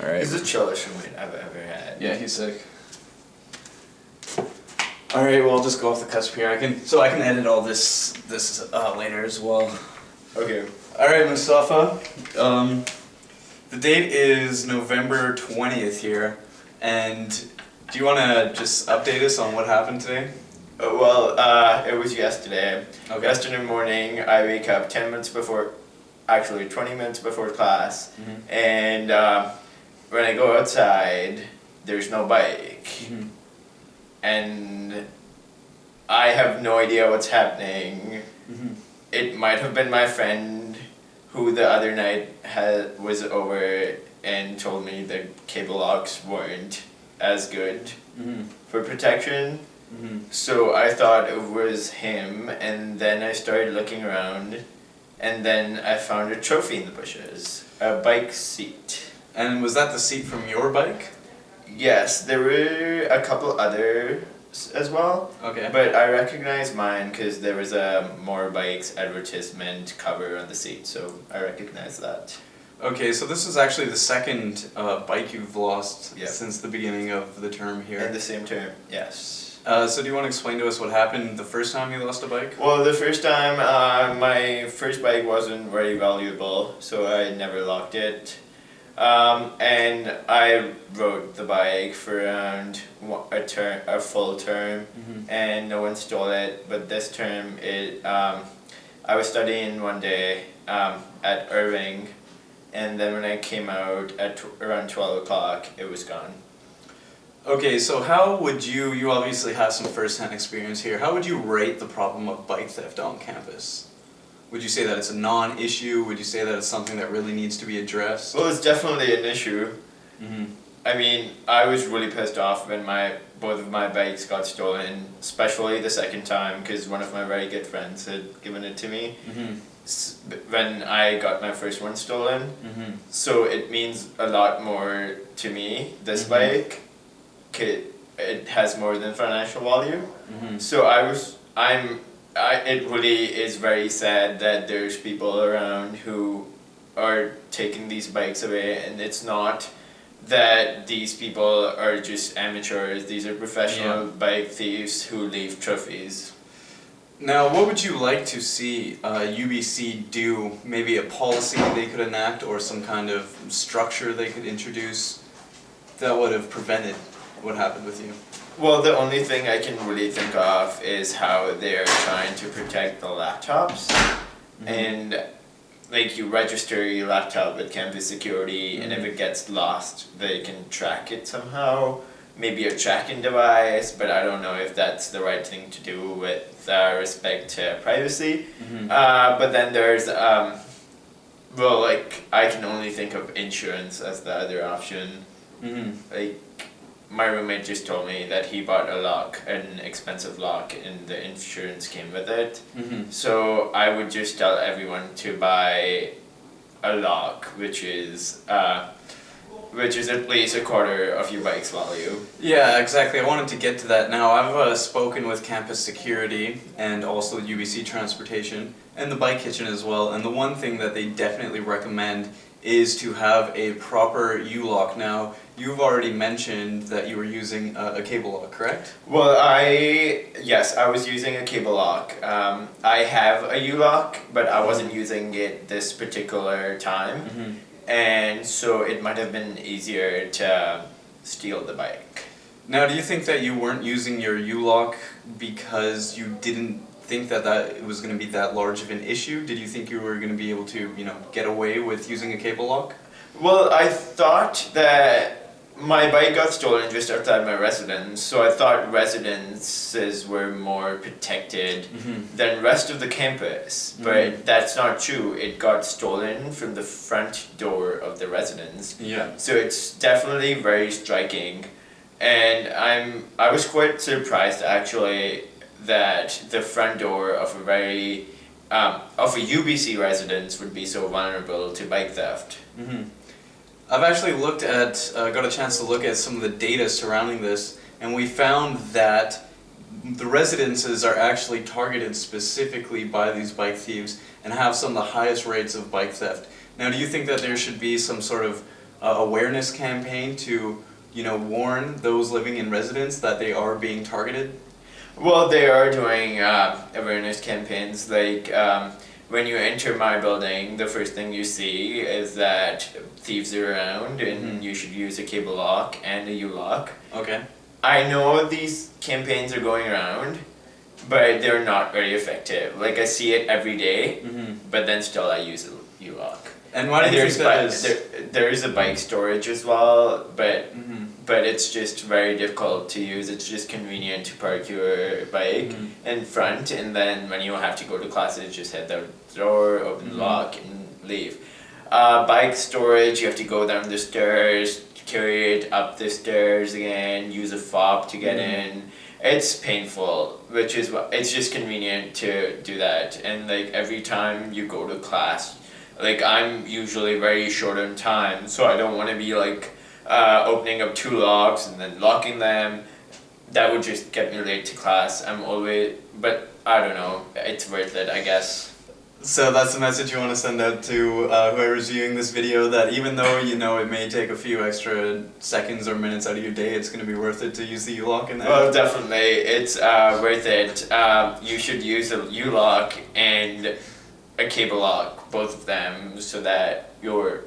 All right. He's the chillest roommate I've ever had. Yeah, he's sick. All right, well, I'll just go off the cusp here. I can edit all this later as well. Okay. All right, Mustafa. The date is November 20th here, and do you want to just update us on what happened today? Well, it was yesterday. Okay. Yesterday morning, I wake up 20 minutes before class, and when I go outside, there's no bike, and I have no idea what's happening. It might have been my friend who the other night was over and told me the cable locks weren't as good for protection. So I thought it was him, and then I started looking around, and then I found a trophy in the bushes, a bike seat. And was that the seat from your bike? Yes, there were a couple others as well. Okay. But I recognized mine because there was a More Bikes advertisement cover on the seat, so I recognized that. Okay, so this is actually the second bike you've lost Yep. since the beginning of the term here. In the same term, yes. So do you want to explain to us what happened the first time you lost a bike? Well, the first time, my first bike wasn't very valuable, so I never locked it. And I rode the bike for around a full term, and no one stole it. But this term, I was studying one day at Irving, and then when I came out at around 12 o'clock, it was gone. Okay, so how would you obviously have some first-hand experience here, how would you rate the problem of bike theft on campus? Would you say that it's a non-issue? Would you say that it's something that really needs to be addressed? Well, it's definitely an issue. I mean, I was really pissed off when both of my bikes got stolen, especially the second time, because one of my very good friends had given it to me when I got my first one stolen. So it means a lot more to me, this bike. It has more than financial value. So it really is very sad that there's people around who are taking these bikes away, and it's not that these people are just amateurs. These are professional bike thieves who leave trophies. Now, what would you like to see UBC do? Maybe a policy they could enact or some kind of structure they could introduce that would have prevented what happened with you? Well, the only thing I can really think of is how they're trying to protect the laptops. And like, you register your laptop with campus security, and if it gets lost, they can track it somehow. Maybe a tracking device, but I don't know if that's the right thing to do with respect to privacy. But then there's, well, like, I can only think of insurance as the other option. Like, my roommate just told me that he bought a lock, an expensive lock, and the insurance came with it. So I would just tell everyone to buy a lock, which is at least a quarter of your bike's value. Yeah, exactly. I wanted to get to that now. I've spoken with campus security and also UBC transportation and the bike kitchen as well, and the one thing that they definitely recommend is to have a proper U-lock. Now, you've already mentioned that you were using a cable lock, correct? Well, yes, I was using a cable lock. I have a U-lock, but I wasn't using it this particular time. And so it might have been easier to steal the bike. Now, do you think that you weren't using your U-lock because you didn't think that it was going to be that large of an issue? Did you think you were going to be able to, get away with using a cable lock? Well, I thought that my bike got stolen just outside my residence, so I thought residences were more protected than rest of the campus. But that's not true. It got stolen from the front door of the residence. Yeah. So it's definitely very striking. And I was quite surprised actually that the front door of a UBC residence would be so vulnerable to bike theft. I've actually got a chance to look at some of the data surrounding this, and we found that the residences are actually targeted specifically by these bike thieves and have some of the highest rates of bike theft. Now, do you think that there should be some sort of awareness campaign to, warn those living in residence that they are being targeted? Well, they are doing awareness campaigns. Like when you enter my building, the first thing you see is that thieves are around, and you should use a cable lock and a U-lock. Okay. I know these campaigns are going around, but they're not very effective. Like I see it every day, but then still I use a U-lock. And why do you think that is? There is a bike storage as well, but it's just very difficult to use. It's just convenient to park your bike in front, and then when you have to go to classes, just head out the door, open the lock, and leave. Bike storage, you have to go down the stairs, carry it up the stairs again, use a fob to get in. It's painful, which is it's just convenient to do that. And like every time you go to class, like I'm usually very short on time, so I don't want to be like opening up 2 locks and then locking them. That would just get me late to class. But I don't know, it's worth it, I guess. So that's the message you want to send out to whoever's viewing this video, that even though it may take a few extra seconds or minutes out of your day, it's going to be worth it to use the U-lock in there? Well, definitely, it's worth it. You should use a U-lock and a cable lock, both of them, so that your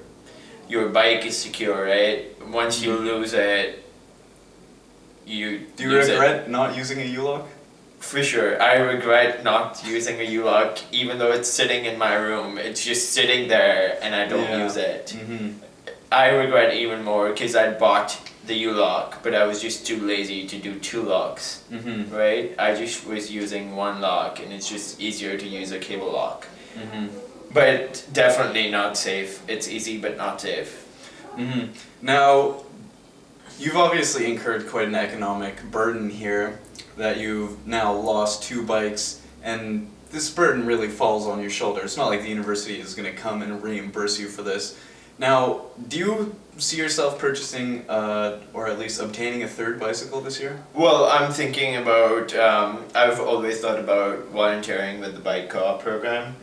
bike is secure, right? Once you lose it, you Do you regret not using a U-lock? For sure. I regret not using a U-lock, even though it's sitting in my room. It's just sitting there and I don't use it. I regret even more because I bought the U-lock, but I was just too lazy to do 2 locks, right? I just was using 1 lock, and it's just easier to use a cable lock. But definitely not safe. It's easy but not safe. Now, you've obviously incurred quite an economic burden here, that you've now lost 2 bikes, and this burden really falls on your shoulder. It's not like the university is going to come and reimburse you for this. Now, do you see yourself purchasing or at least obtaining a 3rd bicycle this year? Well, I'm thinking about, I've always thought about volunteering with the bike co-op program.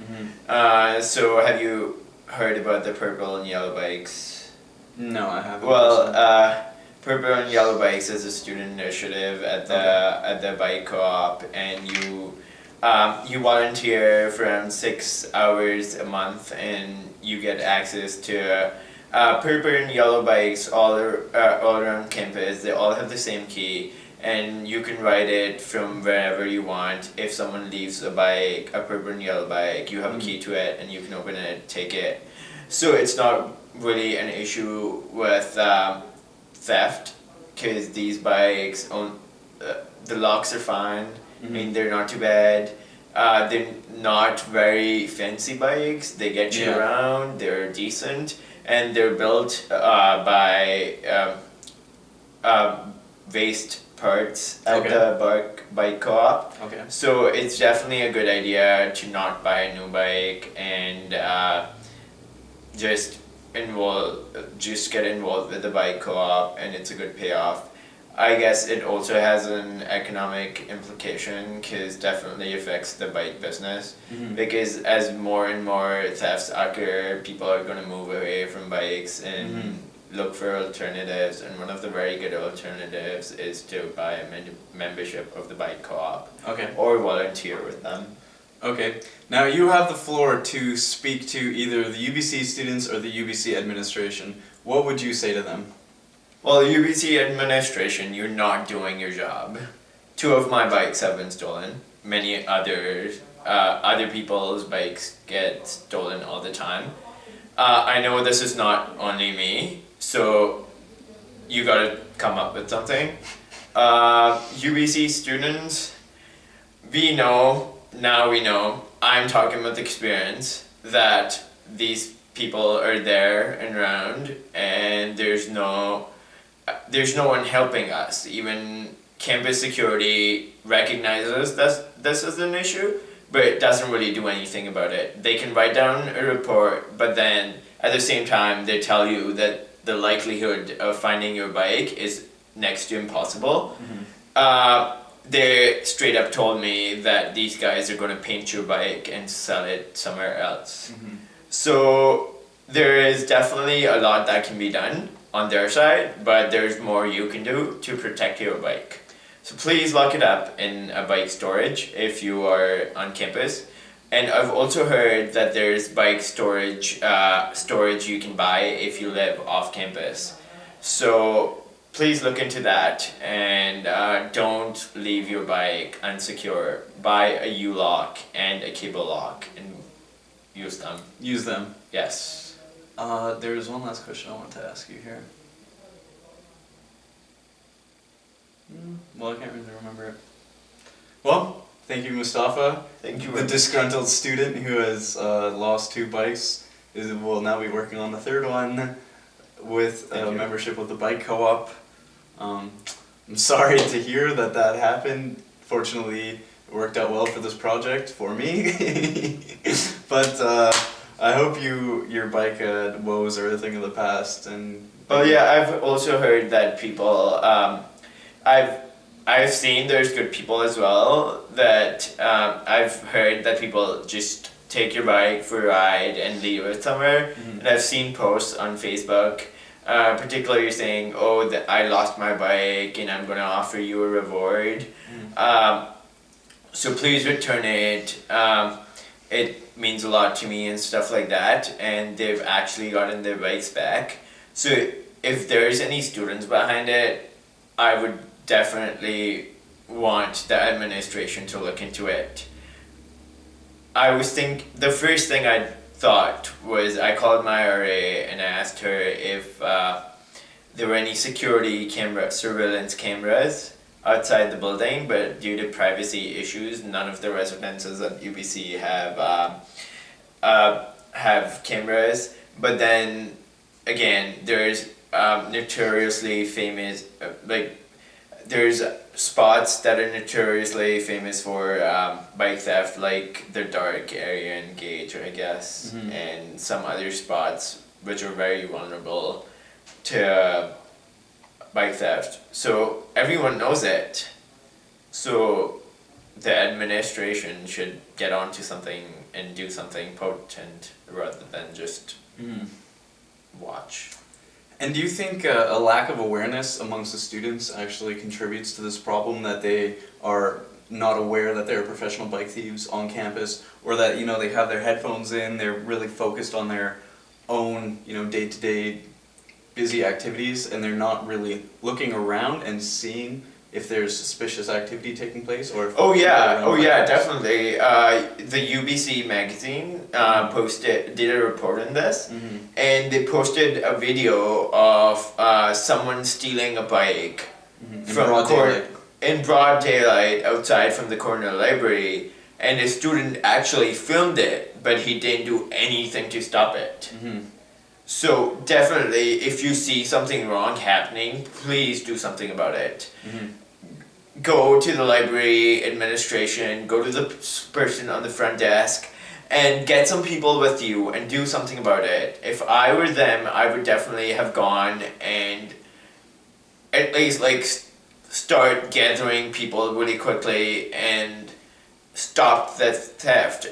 So have you heard about the purple and yellow bikes? No, I haven't. Well, Purple and Yellow Bikes is a student initiative at the bike co-op, and you volunteer for around 6 hours a month, and you get access to purple and yellow bikes all around campus. They all have the same key, and you can ride it from wherever you want. If someone leaves a bike, a purple and yellow bike, you have a key to it, and you can open it, take it. So it's not really an issue with theft, because these bikes, the locks are fine. I mean, they're not too bad. They're not very fancy bikes. They get you around. They're decent, and they're built by waste parts at the bike co-op. So it's definitely a good idea to not buy a new bike and just get involved with the bike co-op, and it's a good payoff. I guess it also has an economic implication, because definitely affects the bike business, because as more and more thefts occur, people are going to move away from bikes and look for alternatives, and one of the very good alternatives is to buy a membership of the bike co-op or volunteer with them. Okay, now you have the floor to speak to either the UBC students or the UBC administration. What would you say to them? Well, UBC administration, you're not doing your job. 2 of my bikes have been stolen. Many other people's bikes get stolen all the time. I know this is not only me, so you gotta come up with something. UBC students, we know, I'm talking with experience, that these people are there and around, and there's no one helping us. Even campus security recognizes this is an issue, but it doesn't really do anything about it. They can write down a report, but then at the same time they tell you that the likelihood of finding your bike is next to impossible. They straight up told me that these guys are going to paint your bike and sell it somewhere else. So there is definitely a lot that can be done on their side, but there's more you can do to protect your bike. So please lock it up in a bike storage if you are on campus. And I've also heard that there's bike storage you can buy if you live off campus. So please look into that, and don't leave your bike unsecure. Buy a U-lock and a cable lock and use them. Use them. Yes. There's one last question I want to ask you here. Well, I can't really remember it. Well, thank you, Mustafa. Thank you. The disgruntled student who has lost 2 bikes will now be working on the 3rd one with a membership with the bike co-op. I'm sorry to hear that happened. Fortunately, it worked out well for this project for me. But I hope your bike woes are a thing of the past. And well, yeah, I've also heard that people. I've seen there's good people as well. That I've heard that people just take your bike for a ride and leave it somewhere. And I've seen posts on Facebook, particularly saying, "Oh, I lost my bike and I'm gonna offer you a reward. So please return it. It means a lot to me," and stuff like that. And they've actually gotten their bikes back. So if there's any students behind it, I would definitely want the administration to look into it. The first thing I thought was I called my RA and I asked her if there were any surveillance cameras outside the building, but due to privacy issues, none of the residences at UBC have cameras. But then again, there's notoriously famous there's spots that are notoriously famous for bike theft, like the dark area in Gage, I guess, and some other spots which are very vulnerable to bike theft. So everyone knows it. So the administration should get onto something and do something potent rather than just watch. And do you think a lack of awareness amongst the students actually contributes to this problem, that they are not aware that there are professional bike thieves on campus, or that, you know, they have their headphones in, they're really focused on their own, you know, day-to-day busy activities, and they're not really looking around and seeing if there's suspicious activity taking place, or if definitely. The UBC magazine did a report on this, and they posted a video of someone stealing a bike in broad daylight outside from the corner library, and a student actually filmed it, but he didn't do anything to stop it. So definitely, if you see something wrong happening, please do something about it. Go to the library administration, go to the person on the front desk, and get some people with you and do something about it. If I were them, I would definitely have gone and at least start gathering people really quickly and stop the theft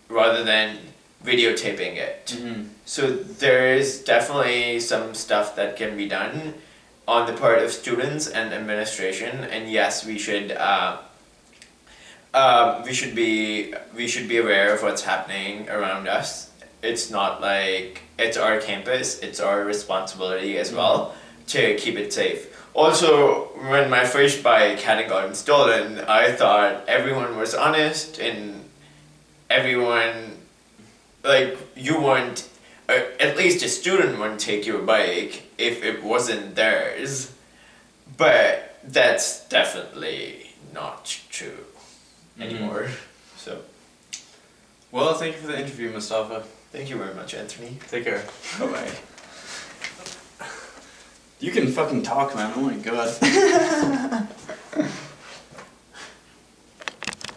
rather than videotaping it. So there is definitely some stuff that can be done on the part of students and administration, and yes, we should be aware of what's happening around us. It's not like it's our campus; it's our responsibility as well to keep it safe. Also, when my first bike hadn't gotten stolen, I thought everyone was honest and everyone, you wouldn't, at least a student wouldn't take your bike if it wasn't theirs. But that's definitely not true anymore. So, well, thank you for the interview, Mustafa. Thank you very much, Anthony. Take care. Bye-bye. You can fucking talk, man. Oh my god.